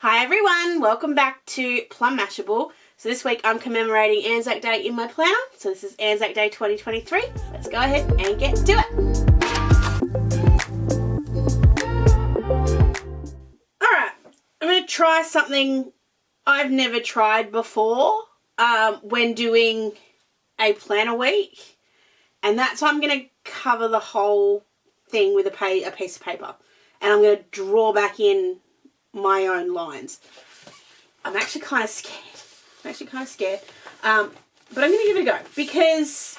Hi everyone, welcome back to Plum Mashable. So this week I'm commemorating Anzac Day in my planner. So this is Anzac Day 2023. Let's go ahead and get to it. Alright, I'm going to try something I've never tried before when doing a planner week. And that's why I'm going to cover the whole thing with a piece of paper. And I'm going to draw back in my own lines. I'm actually kind of scared. But I'm going to give it a go because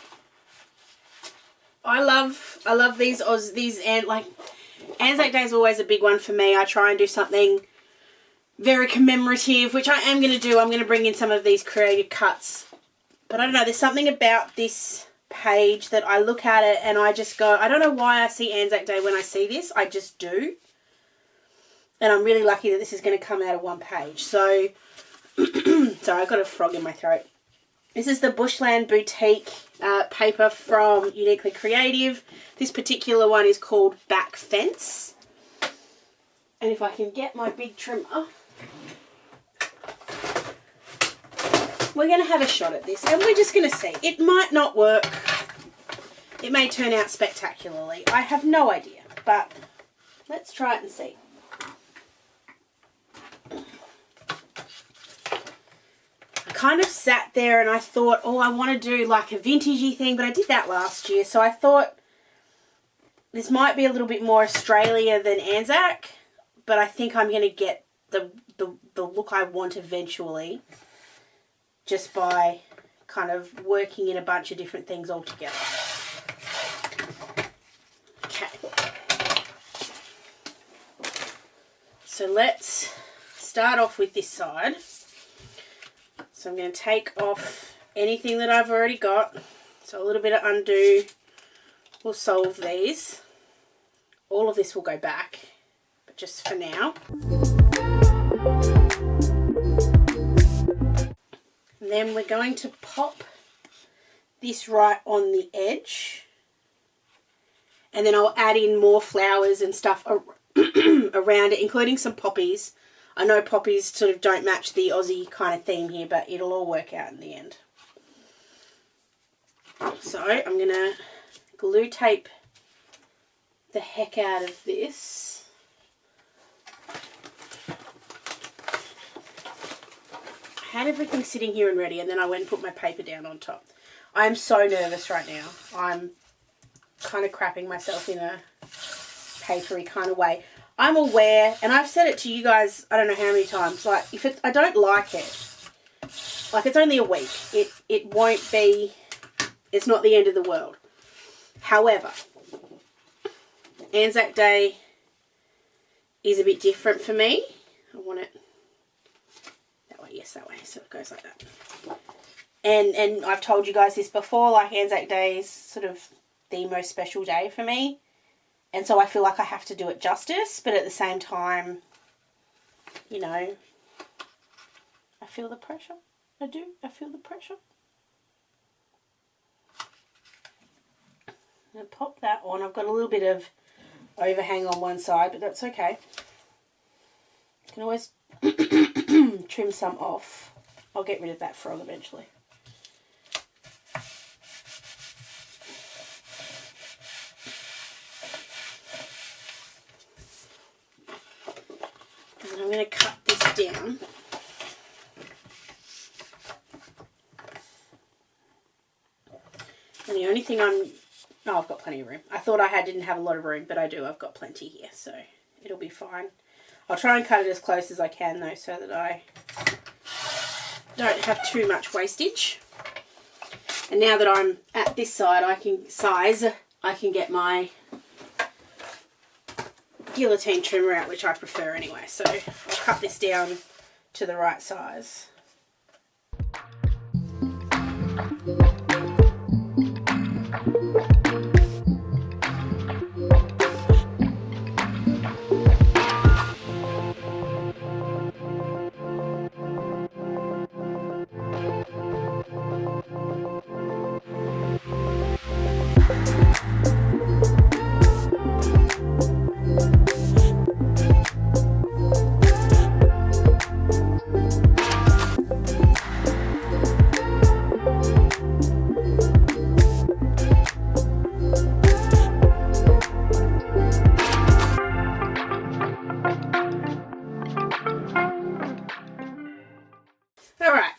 I love these and like Anzac Day is always a big one for me. I try and do something very commemorative, which I am going to do. I'm going to bring in some of these creative cuts. But I don't know, there's something about this page that I look at it and I just go, I don't know why I see Anzac Day when I see this. I just do. And I'm really lucky that this is going to come out of one page. So, sorry, I've got a frog in my throat. This is the Bushland Boutique paper from Uniquely Creative. This particular one is called Back Fence. And if I can get my big trimmer, we're going to have a shot at this. And we're just going to see. It might not work. It may turn out spectacularly. I have no idea. But let's try it and see. Kind of sat there and I thought, oh, I want to do like a vintagey thing, but I did that last year, so I thought this might be a little bit more Australia than Anzac, but I think I'm going to get the look I want eventually just by kind of working in a bunch of different things all together. Okay. So let's start off with this side. So I'm going to take off anything that I've already got. So a little bit of undo will solve these. All of this will go back, but just for now. And then we're going to pop this right on the edge. And then I'll add in more flowers and stuff around it, including some poppies. I know poppies sort of don't match the Aussie kind of theme here, but it'll all work out in the end. So I'm going to glue tape the heck out of this. I had everything sitting here and ready, and then I went and put my paper down on top. I'm so nervous right now. I'm kind of crapping myself in a papery kind of way. I'm aware, and I've said it to you guys, I don't know how many times, like, if I don't like it, like, it's only a week. It won't be, it's not the end of the world. However, Anzac Day is a bit different for me. I want it that way, yes, that way, so it goes like that. And I've told you guys this before, like, Anzac Day is sort of the most special day for me. And so I feel like I have to do it justice, but at the same time, you know, I feel the pressure. I do. I feel the pressure. I'm going to pop that on. I've got a little bit of overhang on one side, but that's okay. You can always trim some off. I'll get rid of that frog eventually. I'm going to cut this down. And the only thing I've got plenty of room. I thought I didn't have a lot of room, but I do. I've got plenty here, so it'll be fine. I'll try and cut it as close as I can, though, so that I don't have too much wastage. And now that I'm at this side, I can get my guillotine trimmer out, which I prefer anyway, so I'll cut this down to the right size.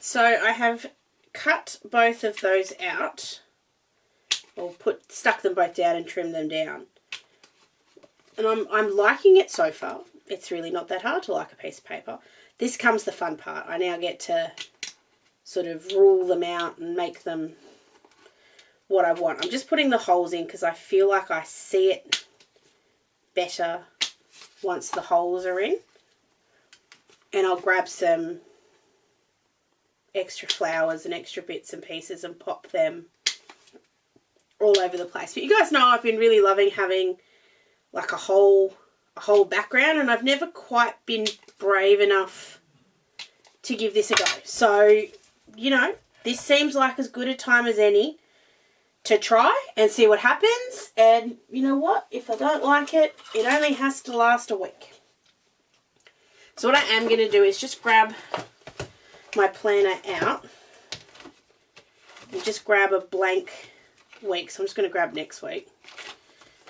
so I have cut both of those out, or stuck them both down and trimmed them down. And I'm liking it so far. It's really not that hard to like a piece of paper. This comes the fun part. I now get to sort of rule them out and make them what I want. I'm just putting the holes in because I feel like I see it better once the holes are in. And I'll grab some extra flowers and extra bits and pieces and pop them all over the place. But you guys know I've been really loving having like a whole background, and I've never quite been brave enough to give this a go. So, you know, this seems like as good a time as any to try and see what happens. And you know what? If I don't like it, it only has to last a week. So what I am going to do is just grab my planner out and just grab a blank week. So I'm just going to grab next week.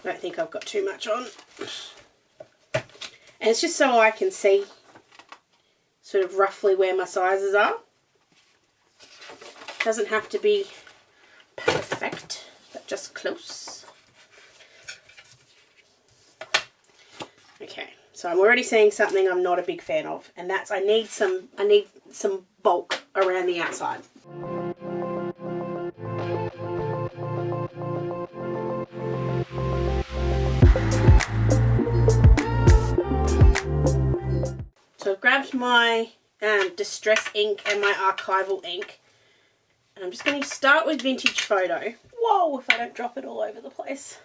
I don't think I've got too much on. And it's just so I can see sort of roughly where my sizes are. Doesn't have to be perfect, but just close. Okay, so I'm already seeing something I'm not a big fan of, and that's I need some bulk around the outside. So I've grabbed my distress ink and my archival ink. And I'm just going to start with Vintage Photo. Whoa, if I don't drop it all over the place.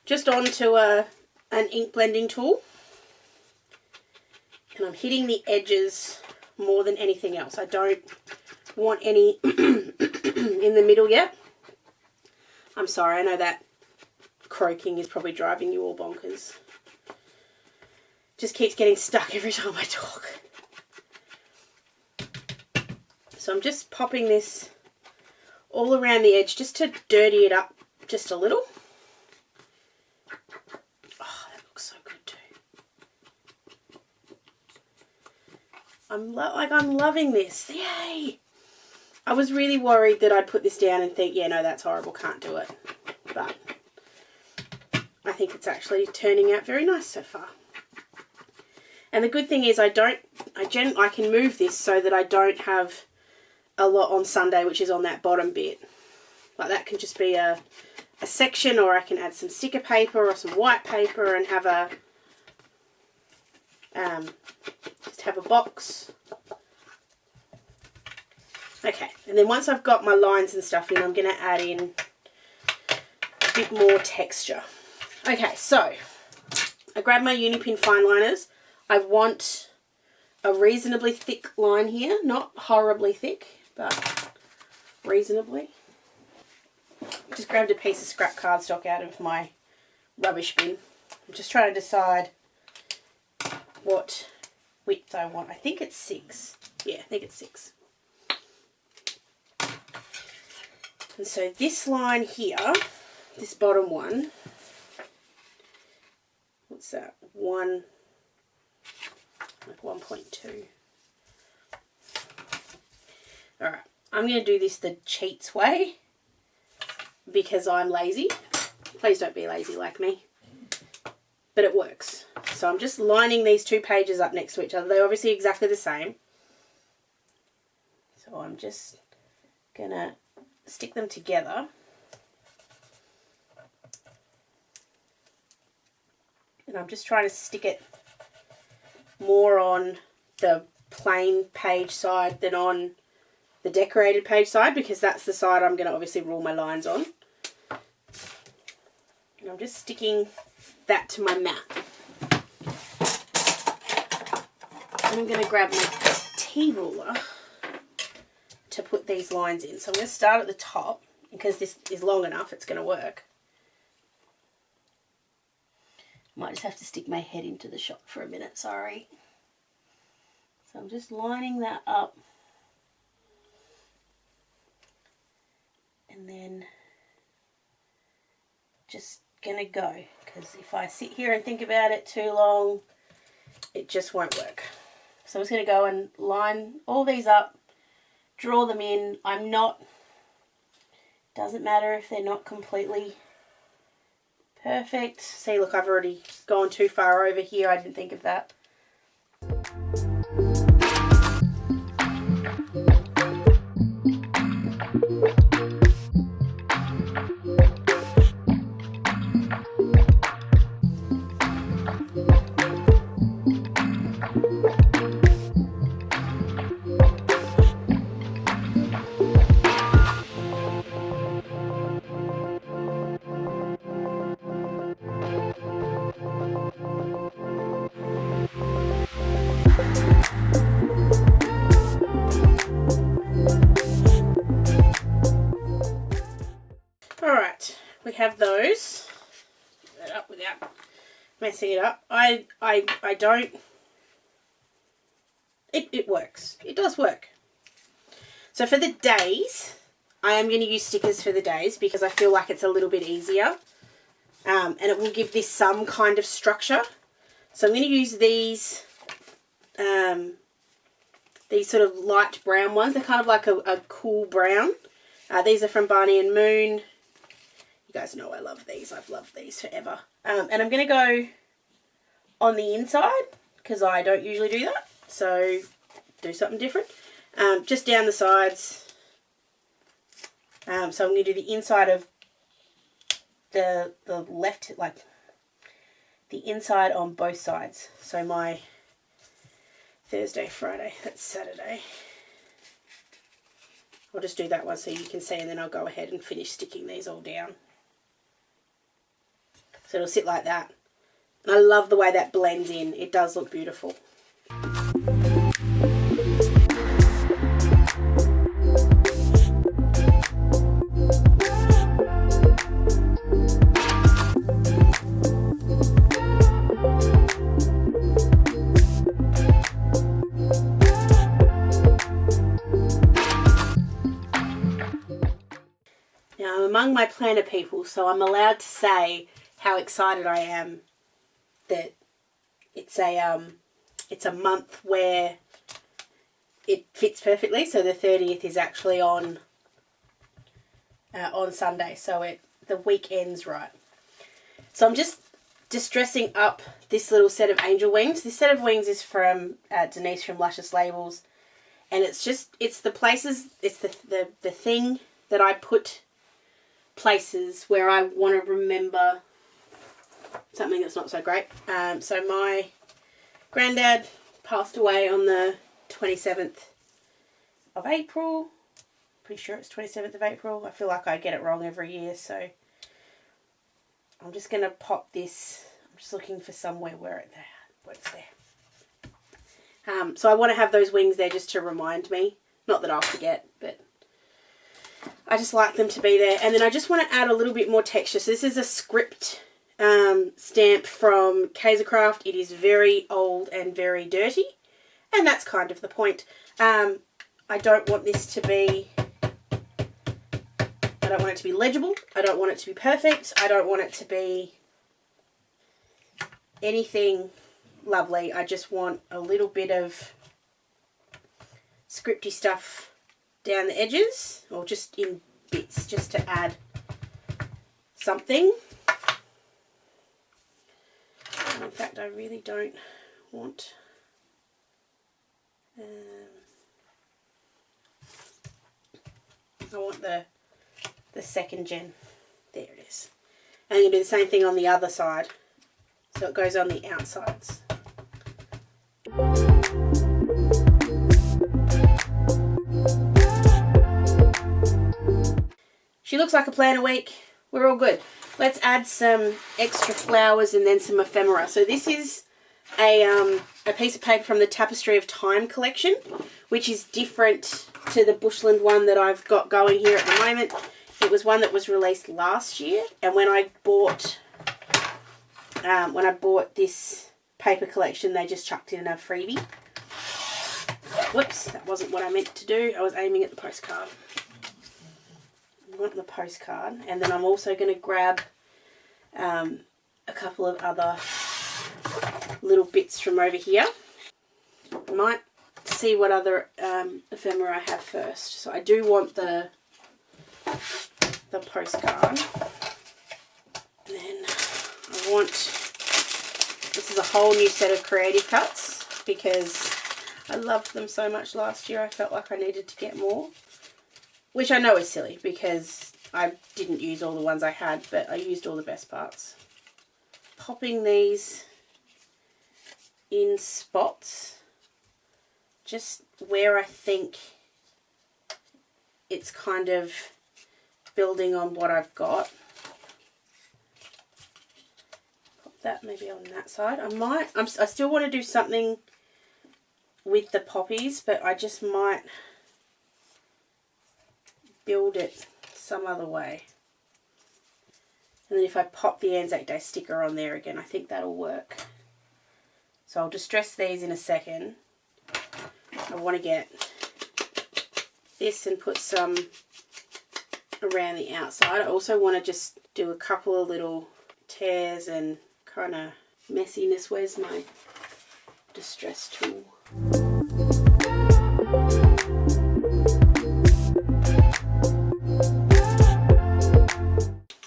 Just onto an ink blending tool. And I'm hitting the edges more than anything else. I don't want any in the middle yet. I'm sorry, I know that croaking is probably driving you all bonkers. Just keeps getting stuck every time I talk. So I'm just popping this all around the edge just to dirty it up just a little. Oh, that looks so good too. I'm loving this. Yay! I was really worried that I'd put this down and think, yeah, no, that's horrible, can't do it. But I think it's actually turning out very nice so far. And the good thing is I can move this so that I don't have a lot on Sunday, which is on that bottom bit. Like that can just be a section, or I can add some sticker paper or some white paper and have a just have a box. Okay, and then once I've got my lines and stuff in, I'm going to add in a bit more texture. Okay, so I grab my Unipin fine liners. I want a reasonably thick line here, not horribly thick, but reasonably. Just grabbed a piece of scrap cardstock out of my rubbish bin. I'm just trying to decide what width I want. I think it's 6. Yeah, I think it's 6. And so this line here, this bottom one, what's that? 1.2. Alright, I'm going to do this the cheats way because I'm lazy. Please don't be lazy like me. But it works. So I'm just lining these two pages up next to each other. They're obviously exactly the same. So I'm just going to stick them together. And I'm just trying to stick it more on the plain page side than on the decorated page side, because that's the side I'm going to obviously rule my lines on. And I'm just sticking that to my mat. And I'm going to grab my T-ruler to put these lines in. So I'm going to start at the top, because this is long enough, it's going to work. Might just have to stick my head into the shot for a minute, sorry. So I'm just lining that up. And then just gonna go, because if I sit here and think about it too long, it just won't work. So I'm just going to go and line all these up, draw them in. Doesn't matter if they're not completely perfect. See, look, I've already gone too far over here. I didn't think of that. Alright, we have those. Put that up without messing it up. I don't... It works. It does work. So for the days, I am going to use stickers for the days because I feel like it's a little bit easier. And it will give this some kind of structure. So I'm going to use these sort of light brown ones. They're kind of like a cool brown. These are from Barney and Moon. You guys know I love these. I've loved these forever. And I'm going to go on the inside because I don't usually do that. So do something different. Just down the sides. So I'm going to do the inside of the left, like the inside on both sides. So my Thursday, Friday, that's Saturday. I'll just do that one so you can see, and then I'll go ahead and finish sticking these all down. So it'll sit like that. And I love the way that blends in. It does look beautiful. Now, I'm among my planner people, so I'm allowed to say how excited I am that it's a month where it fits perfectly. So the 30th is actually on Sunday, so the week ends right. So I'm just dressing up this little set of angel wings. This set of wings is from Denise from Luscious Labels, and it's the places, it's the thing that I put places where I want to remember something that's not so great. So my granddad passed away on the 27th of April. Pretty sure it's 27th of April. I feel like I get it wrong every year, so I'm just going to pop this. I'm just looking for somewhere where it's there. So I want to have those wings there just to remind me. Not that I'll forget, but I just like them to be there. And then I just want to add a little bit more texture. So this is a script stamp from Kaisercraft. It is very old and very dirty, and that's kind of the point. I don't want this to be, I don't want it to be legible. I don't want it to be perfect. I don't want it to be anything lovely. I just want a little bit of scripty stuff down the edges, or just in bits, just to add something. And in fact, I really don't want I want the second gen. There it is. And I'm going to do the same thing on the other side, so it goes on the outsides. She looks like a planner week. We're all good. Let's add some extra flowers and then some ephemera. So this is a piece of paper from the Tapestry of Time collection, which is different to the Bushland one that I've got going here at the moment. It was one that was released last year, and when I bought this paper collection, they just chucked in a freebie. Whoops, that wasn't what I meant to do. I was aiming at the postcard. I want the postcard, and then I'm also going to grab a couple of other little bits from over here. I'm might see what other ephemera I have first. So I do want the postcard. And then I want, this is a whole new set of creative cuts because I loved them so much last year. I felt like I needed to get more, which I know is silly because I didn't use all the ones I had, but I used all the best parts. Popping these in spots, just where I think it's kind of building on what I've got. Pop that maybe on that side. I still want to do something with the poppies, but I just might build it some other way. And then if I pop the Anzac Day sticker on there again, I think that'll work. So I'll distress these in a second. I want to get this and put some around the outside. I also want to just do a couple of little tears and kind of messiness. Where's my distress tool?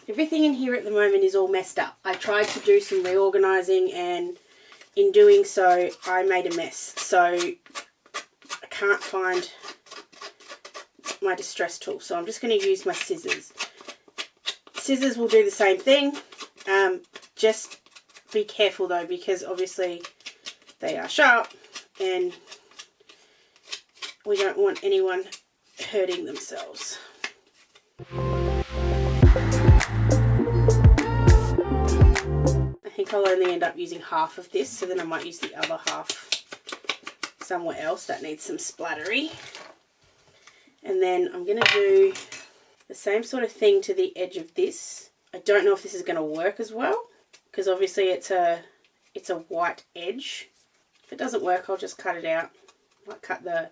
Everything in here at the moment is all messed up. I tried to do some reorganizing, and in doing so I made a mess. So I can't find my distress tool, so I'm just going to use my scissors. Scissors will do the same thing. Just be careful though, because obviously they are sharp and we don't want anyone hurting themselves. I think I'll only end up using half of this, so then I might use the other half somewhere else that needs some splattery. And then I'm going to do the same sort of thing to the edge of this. I don't know if this is going to work as well, because obviously it's a white edge. If it doesn't work, I'll just cut it out. I'll cut the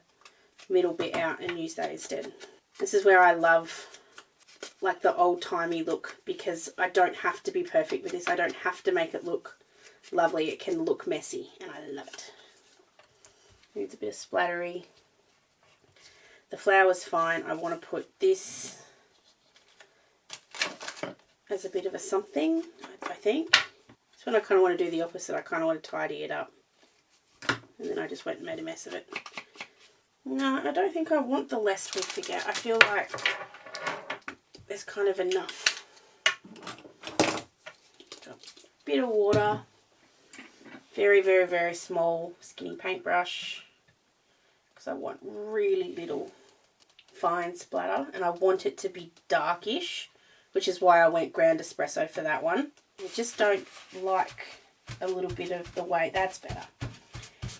middle bit out and use that instead. This is where I love like the old-timey look, because I don't have to be perfect with this. I don't have to make it look lovely. It can look messy and I love it. Needs a bit of splattery. The flower's fine. I want to put this as a bit of a something, I think. That's when I kind of want to do the opposite. I kind of want to tidy it up. And then I just went and made a mess of it. No, I don't think I want the less twig figure. I feel like there's kind of enough. Drop a bit of water. Very, very, very small skinny paintbrush. Because I want really little fine splatter. And I want it to be darkish, which is why I went ground espresso for that one. I just don't like a little bit of the way. That's better.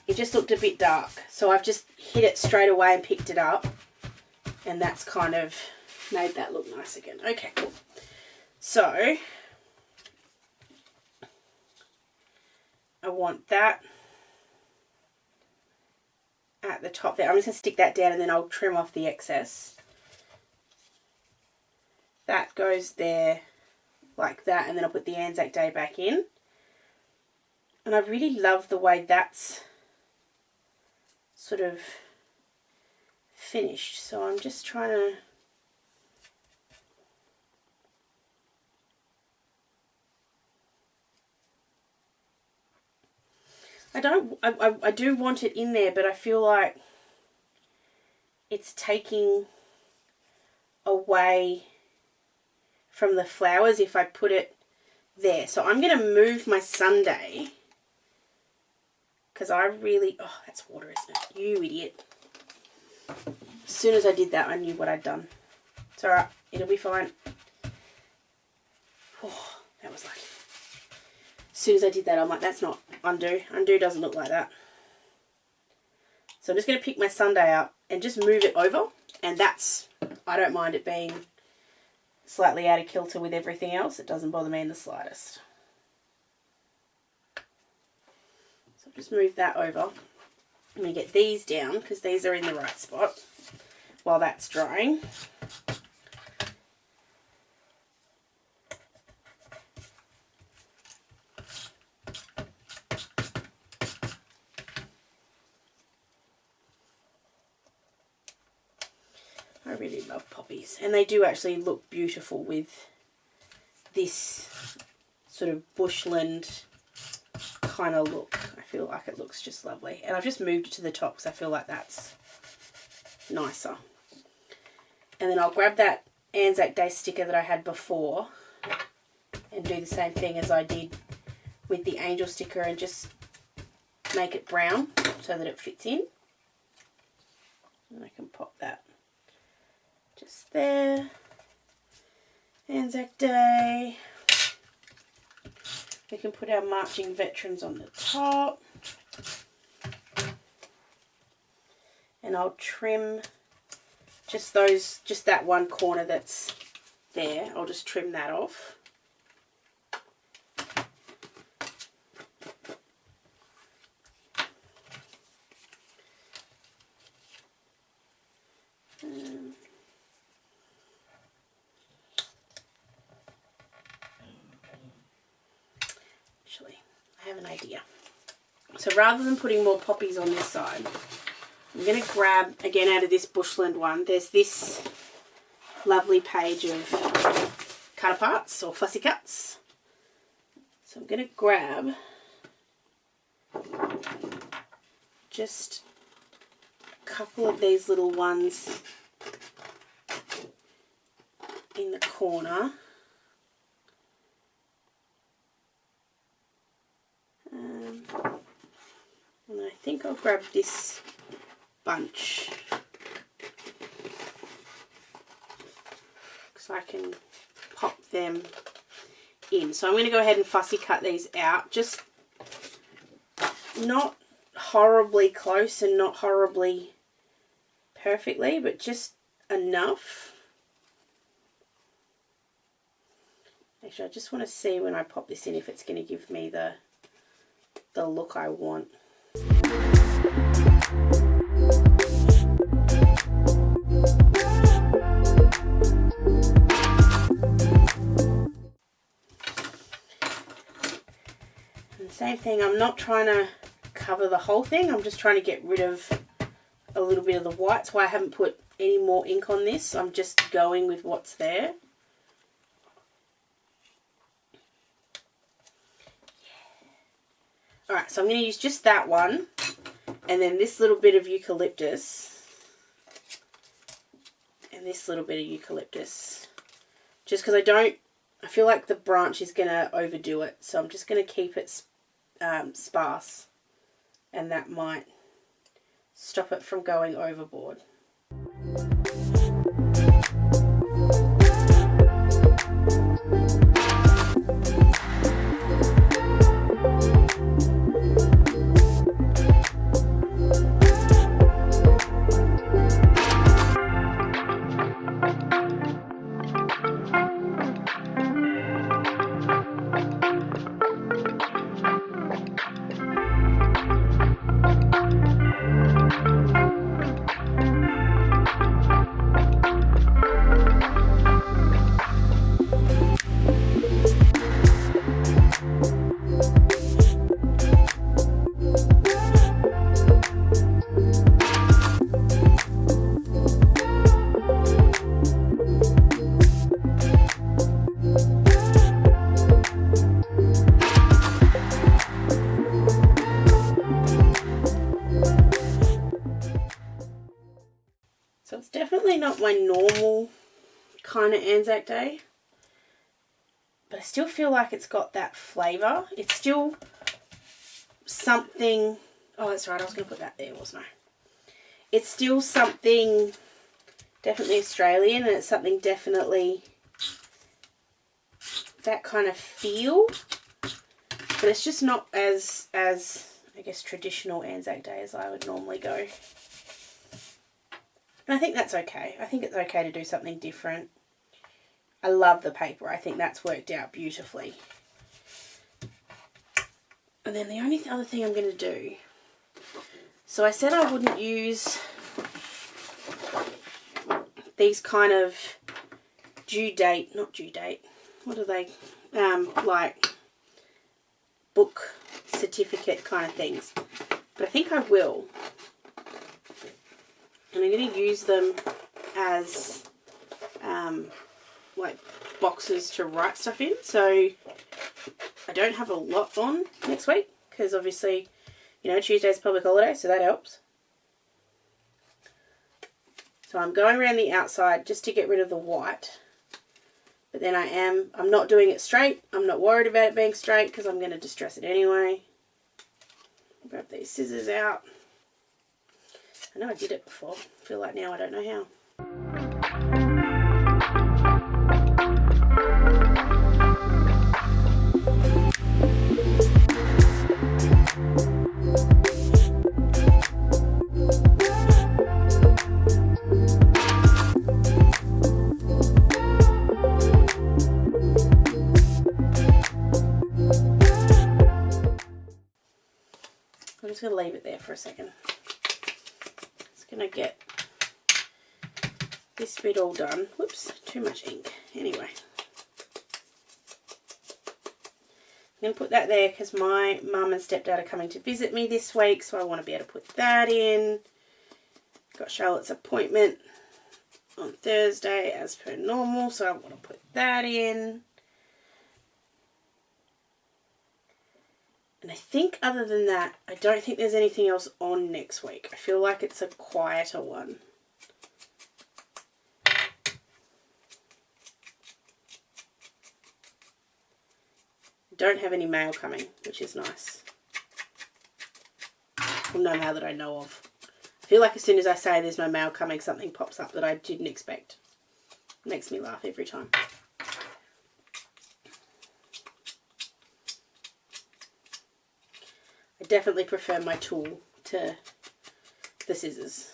It just looked a bit dark. So I've just hit it straight away and picked it up. And that's kind of made that look nice again. Okay, cool. So I want that at the top there. I'm just going to stick that down and then I'll trim off the excess. That goes there like that, and then I'll put the Anzac Day back in. And I really love the way that's sort of finished. So I'm just trying to I do want it in there, but I feel like it's taking away from the flowers if I put it there. So I'm going to move my sundae, because I really, oh, that's water, isn't it? You idiot. As soon as I did that, I knew what I'd done. It's alright, it'll be fine. Oh, that was lucky. As soon as I did that, I'm like, that's not undo. Undo doesn't look like that. So I'm just going to pick my sundae up and just move it over. And that's, I don't mind it being slightly out of kilter with everything else. It doesn't bother me in the slightest. So just move that over. I'm going to get these down because these are in the right spot while that's drying. I really love poppies, and they do actually look beautiful with this sort of bushland kind of look. I feel like it looks just lovely, and I've just moved it to the top because I feel like that's nicer. And then I'll grab that Anzac Day sticker that I had before and do the same thing as I did with the angel sticker and just make it brown so that it fits in. And I can pop that just there. Anzac Day. We can put our marching veterans on the top. And I'll trim just that one corner that's there. I'll just trim that off. Actually, I have an idea. So rather than putting more poppies on this side, I'm going to grab, again out of this Bushland one, there's this lovely page of cut-aparts or fussy cuts. So I'm going to grab just a couple of these little ones in the corner. And I think I'll grab this bunch because I can pop them in. So I'm going to go ahead and fussy cut these out, just not horribly close and not horribly perfectly, but just enough. Actually, I just want to see when I pop this in if it's going to give me the look I want. And the same thing, I'm not trying to cover the whole thing, I'm just trying to get rid of a little bit of the white. That's why I haven't put any more ink on this. I'm just going with what's there. Alright, so I'm going to use just that one and then this little bit of eucalyptus and this little bit of eucalyptus, just because I feel like the branch is going to overdo it, so I'm just going to keep it sparse, and that might stop it from going overboard. So it's definitely not my normal kind of Anzac Day, but I still feel like it's got that flavour. It's still something, oh that's right, I was going to put that there, wasn't I? It's still something definitely Australian, and it's something definitely that kind of feel, but it's just not as I guess traditional Anzac Day as I would normally go. And I think that's okay. I think it's okay to do something different. I love the paper. I think that's worked out beautifully. And then the only other thing I'm going to do, so I said I wouldn't use these kind of what are they, like book certificate kind of things, but I think I will. And I'm going to use them as like boxes to write stuff in. So I don't have a lot on next week because obviously, you know, Tuesday's public holiday, so that helps. So I'm going around the outside just to get rid of the white. But then I'm not doing it straight. I'm not worried about it being straight because I'm going to distress it anyway. Grab these scissors out. I know I did it before. I feel like now I don't know how. I'm just going to leave it there for a second. Just going to get this bit all done. Whoops, too much ink. Anyway. I'm going to put that there because my mum and stepdad are coming to visit me this week, so I want to be able to put that in. Got Charlotte's appointment on Thursday as per normal, so I want to put that in. And I think other than that, I don't think there's anything else on next week. I feel like it's a quieter one. Don't have any mail coming, which is nice. Well, no mail that I know of. I feel like as soon as I say there's no mail coming, something pops up that I didn't expect. It makes me laugh every time. I definitely prefer my tool to the scissors.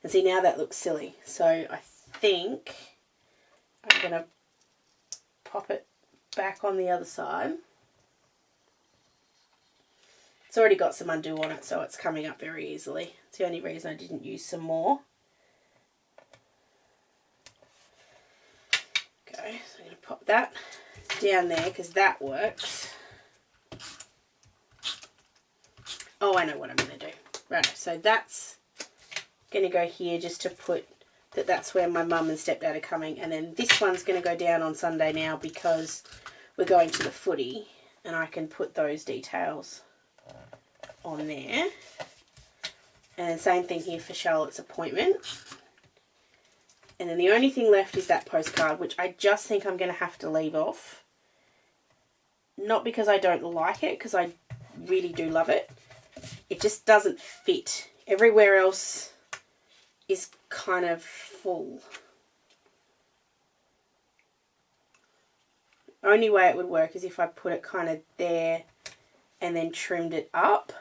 And see, now that looks silly. So I think I'm going to pop it back on the other side. It's already got some undo on it, so it's coming up very easily. It's the only reason I didn't use some more. Okay, so I'm going to pop that down there because that works. Oh, I know what I'm going to do. Right, so that's going to go here just to put that that's where my mum and stepdad are coming. And then this one's going to go down on Sunday now because we're going to the footy and I can put those details on there. And same thing here for Charlotte's appointment. And then the only thing left is that postcard, which I just think I'm going to have to leave off. Not because I don't like it, because I really do love it. It just doesn't fit. Everywhere else is kind of full. Only way it would work is if I put it kind of there and then trimmed it up.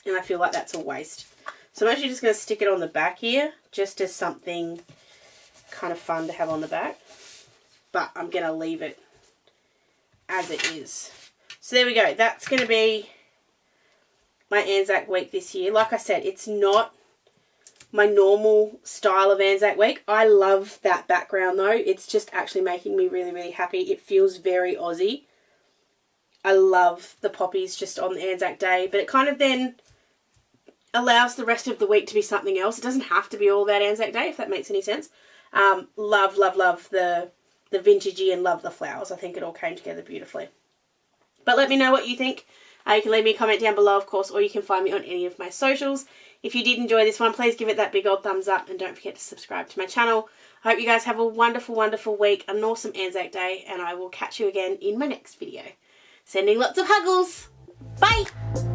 And I feel like that's a waste. So I'm actually just going to stick it on the back here, just as something kind of fun to have on the back. But I'm going to leave it as it is. So there we go. That's going to be my Anzac week this year. Like I said, it's not my normal style of Anzac week. I love that background though. It's just actually making me really, really happy. It feels very Aussie. I love the poppies just on the Anzac Day, but it kind of then allows the rest of the week to be something else. It doesn't have to be all that Anzac Day, if that makes any sense. Love, love, love the vintagey and love the flowers. I think it all came together beautifully. But let me know what you think. You can leave me a comment down below, of course, or you can find me on any of my socials. If you did enjoy this one, please give it that big old thumbs up and don't forget to subscribe to my channel. I hope you guys have a wonderful, wonderful week, an awesome Anzac Day, and I will catch you again in my next video. Sending lots of huggles. Bye!